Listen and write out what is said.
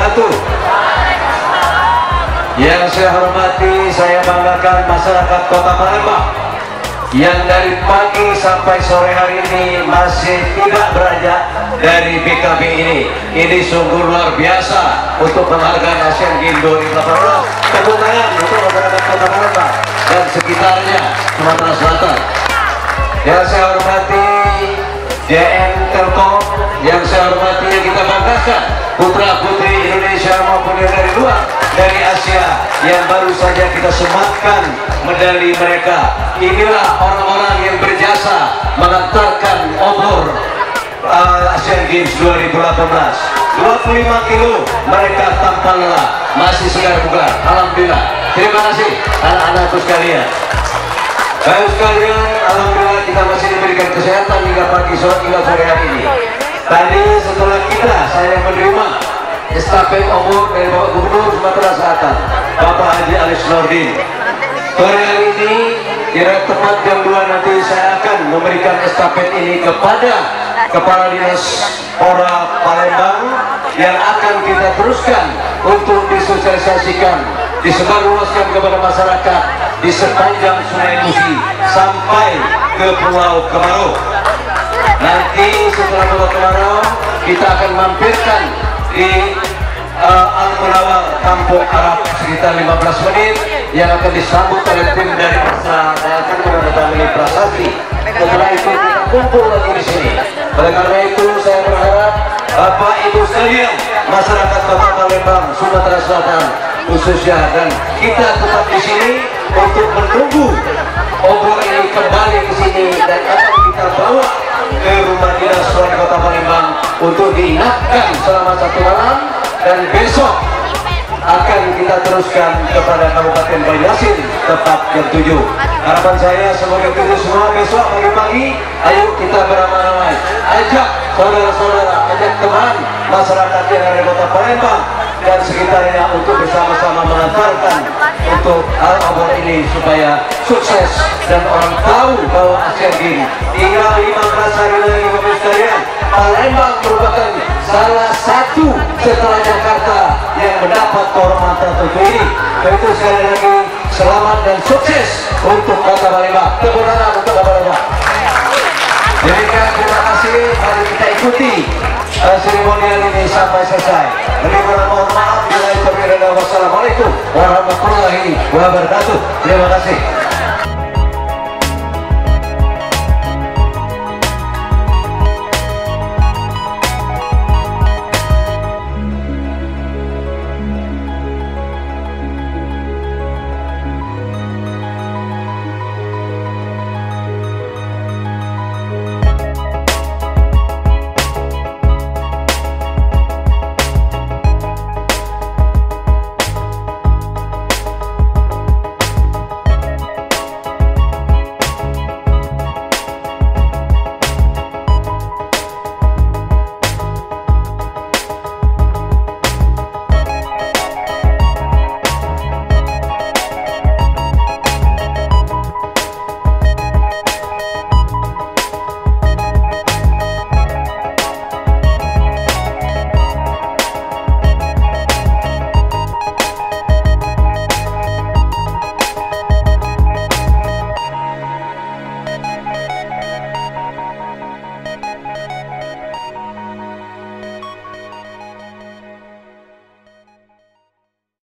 wabarakatuh. Yang saya hormati, saya banggakan masyarakat Kota Palembang yang dari pagi sampai sore hari ini masih tidak beranjak dari BKB ini. Ini sungguh luar biasa untuk penghargaan Asian Games 2018. Tepuk tangan untuk masyarakat Kota Palembang dan sekitarnya Sumatera Selatan. Yang saya hormati JN Telkom, yang saya hormati yang kita banggakan putra putri Indonesia maupun yang dari luar, dari Asia yang baru saja kita sematkan medali mereka. Inilah orang-orang yang berjasa mengantarkan obor Asian Games 2018. 25 kilo mereka tanpa lelah, masih segar bugar. Alhamdulillah. Terima kasih anak-anakku sekalian. Baik sekalian, alhamdulillah kita masih diberikan kesehatan hingga pagi hingga sore hari ini. Tadi setelah saya menerima estafet obor dari Bapak Gubernur Sumatera Selatan, Bapak Haji Alis Nordin. Sore hari ini kira tepat jam 2 nanti saya akan memberikan estafet ini kepada Kepala Dinas Pora Palembang yang akan kita teruskan untuk disosialisasikan, disebarluaskan kepada masyarakat di sepanjang Sungai Musi sampai ke Pulau Kemarau. Nanti setelah Pulau Kemarau kita akan mampirkan di Al-Munawar Kampung Arab sekitar 15 menit yang akan disambut oleh tim dari Masa dan akan menandatangani prasasti. Setelah itu kita kumpul lagi di sini. Oleh karena itu saya berharap Bapak Ibu sekalian, masyarakat Kota Palembang, Sumatera Selatan khususnya, dan kita tetap di sini untuk menunggu obor ini kembali ke sini dan akan kita bawa ke rumah dinas wali Kota Palembang untuk diinapkan selama 1 malam, dan besok akan kita teruskan kepada Kabupaten Banjarmasin tepat jam 7. Harapan saya semoga itu semua besok pagi-pagi, ayo kita beramai-ramai, ajak saudara-saudara, ajak teman masyarakat yang ada di Kota Palembang dan sekitarnya untuk bersama-sama mengantarkan untuk obor ini supaya sukses dan orang tahu bahwa Asian Games tinggal 15 hari lagi. Bapak sekalian, Palembang merupakan salah satu setelah Jakarta yang mendapat kehormatan tertentu ini. Itu sekali lagi selamat dan sukses untuk Kota Palembang. Tepuk tangan untuk Kota Palembang. Demikian, terima kasih. Mari kita ikuti seremonial ini sampai selesai. Mohon maaf bila itu berbeda. Wassalamualaikum warahmatullahi wabarakatuh. Terima kasih.